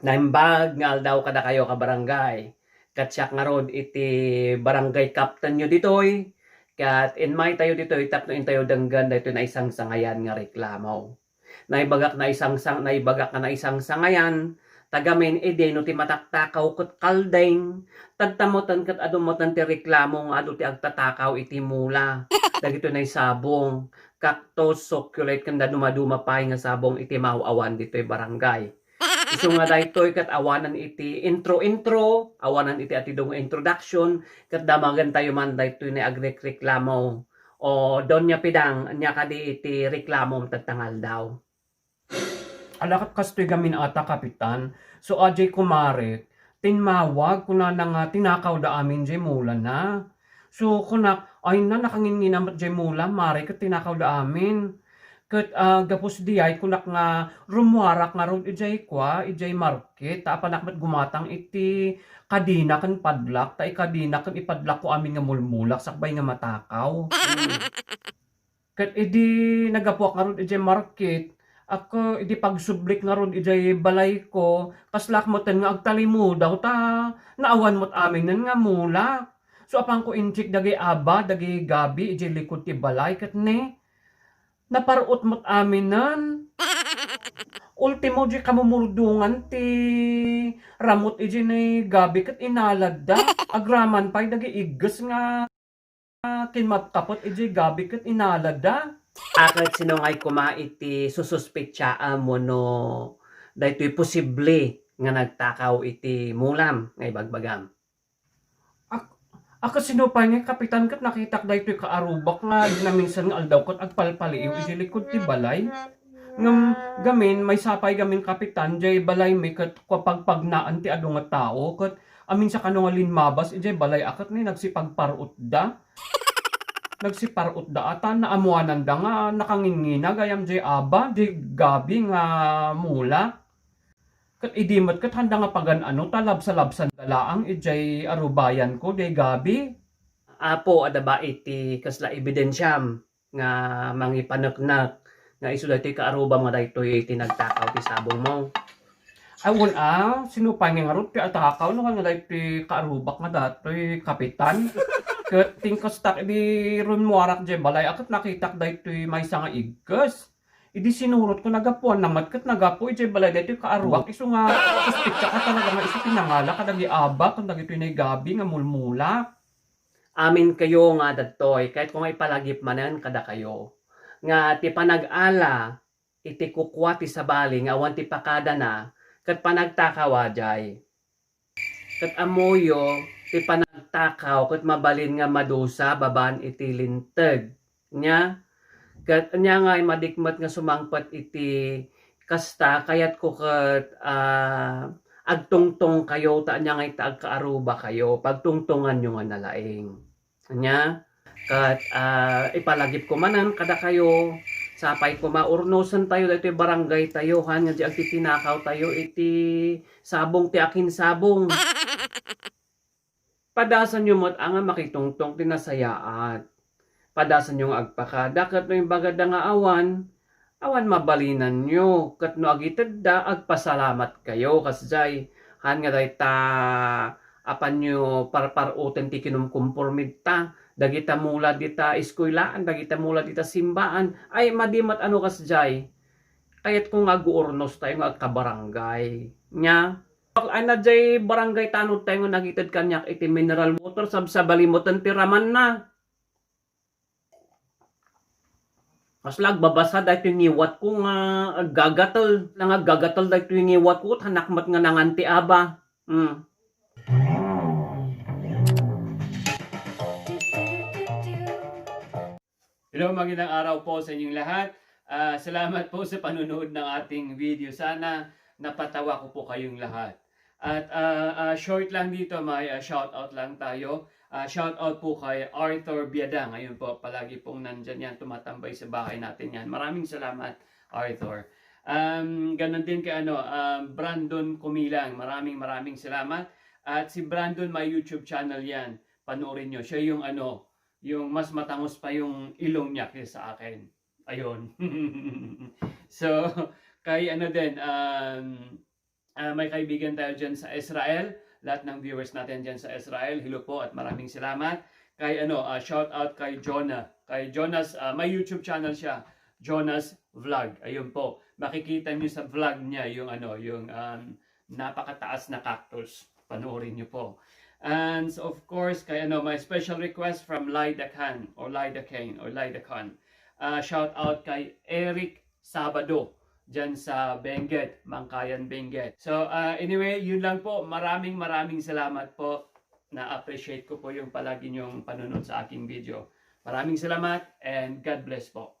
Naimbag nga daw kada kayo ka barangay. Katsak nga rod iti barangay captain nyo ditoy. Kat inmay tayo ditoy tapno tayo danggan dito na isang sangayan nga reklamo. Naibagak na isang sangayan tagamin ide no ti mataktakaw ket kaldeng tagtamotan ket adumotan ti reklamo nga adu ti agtatakaw iti mula dagito na sabong cactus succulent kanda dumaduma pay nga sabong iti mawawan ditoy barangay. Isu nga daytoy kat awanan iti intro, awanan iti atidong introduction, kat damagan tayo man daytoy ni agreklamo o Donya Pidang nya kadi iti reklamo tatangal daw. Alakat kastoy gamin ata kapitan, so ajay kumaret, tinmawag kuna na nga tinakaw da amin jay mula na. So kunak ay na nakanginginamat jay mula, mare kat tinakaw da amin. Ket gapos diay kunak nga rumuarak nga rod ijay ijay market ta apanak met gumatang iti kadina ken padlak ta kadina ken ipadlak ko amin nga mulmulak sakbay nga matakaw. Ket idi nagapuak nga rod ijay market ako idi pagsublik nga rod ijay balay ko kaslak moten nga agtalimo daw ta naawan mot amin nen nga mulak. So apang ko inchik dagay aba dagay gabi ijay likod ti balay ket ne naparuot mo't aminan. Ultimo di kamumurdungan ti ramot iji ni gabi kat inalad da. Agraman pa'y dagi igas nga kinmapkapot iji gabi kat inalad da. Akit sinungay kuma iti sususpetsya mo no dahito'y posible nga nagtakaw iti mulam nga ibagbagam. Ako sinupay nga kapitan kat nakitak daytoy kaarubak nga naminsan nga aldaw kat agpalpaliw iti likod ti balay. Ngam gamin may sapay gamin kapitan jay balay may kat kapagpagnaan ti adu nga tao kat amin sa kano nga linmabas ijay balay akat ni nagsipagparut da. Nagsiparut da ata naamuanan da nga nakangingina gayam jay aba jay gabi nga mula. Kat idimot kat handa nga pagan ano talabsa-labsan dalaang ijay arubayan ko day gabi. Apo adaba iti kasla ebidensyam nga mangipaneknek nga isu daytoy kaarubam nga daytoy tinagtakaw ti sabong mo. Awon sinupay nga rod ti atakaw no nga daytoy kaarubak nga datoy kapitan. Ket tingkas tak di ron muarak jay balay akat nakitak daytoy maysa nga igkas. Idi sinurot ko nagapuan namat ket nagapu ijay balay daytoy kaarubak isu nga suspetsa ka talaga nga isu pinangala kadagi aba ken dagitoy nay gabi nga mulmula. Amin kayo nga dagtoy kahit kung ipalagip manen kada kayo nga ti panag-ala iti kukwa ti sabali nga awan ti pakada na ket panagtakaw jay. Ket amoyo ti panagtakaw ket mabalin nga madusa baban iti linteg nya. Ket nya nga madikmet nga sumangpet iti kasta kayat ko ket agtungtong kayo ta nya nga ita agkaaruba kayo pagtungtungan nyo nga nalaing. Nya ket ipalagip ko manan kada kayo sapay ko maurnosan tayo daytoy barangay tayo han nga di agtitinakaw tayo iti sabong ti akin sabong. Padasan nyo mo't nga makitungtong tinasayaat. Padasan yung agpakada kat no yung bagada nga awan mabalinan nyo kat no agited da agpasalamat kayo kasjay han nga dayta apan nyo parparuten ti kinumkumpormid ta dagita mula dita iskuylaan dagita mula dita simbaan ay madimat ano kasjay kayat kung aguurnos tayo nga agkabarangay nya ana jay barangay tanod tayo nga nagited kanyak iti mineral water sabsabalimutan ti raman na. Kaslag babasa dahito yung ngiwat ko nga gagatal dahito yung ngiwat ko hanakmat nga nanganti aba. Hello, magandang araw po sa inyong lahat. Salamat po sa panunood ng ating video. Sana napatawa ko po kayong lahat. At short lang dito, may shout out lang tayo. Shout out po kay Arthur Biada. Ngayon po, palagi pong nandyan yan, tumatambay sa bahay natin yan. Maraming salamat, Arthur. Ganon din kay Brandon Kumilang. Maraming salamat. At si Brandon, may YouTube channel yan. Panoorin nyo. Siya yung yung mas matangos pa yung ilong niya kaysa sa akin. Ayun. So, kay May kaibigan tayo dyan sa Israel. Lahat ng viewers natin dyan sa Israel. Hello po at maraming salamat. Kay shout out kay Jonah. Kay Jonas, may YouTube channel siya. Jonas Vlog. Ayun po. Makikita niyo sa vlog niya yung napakataas na cactus. Panoorin niyo po. And so of course, kay my special request from Lyda Khan or Lyda Kane or Lyda Khan. Shout out kay Eric Sabado dyan sa Benguet, Mangkayan Benguet. So anyway, yun lang po. Maraming salamat po. Na-appreciate ko po yung palagi nyong panunod sa aking video. Maraming salamat and God bless po.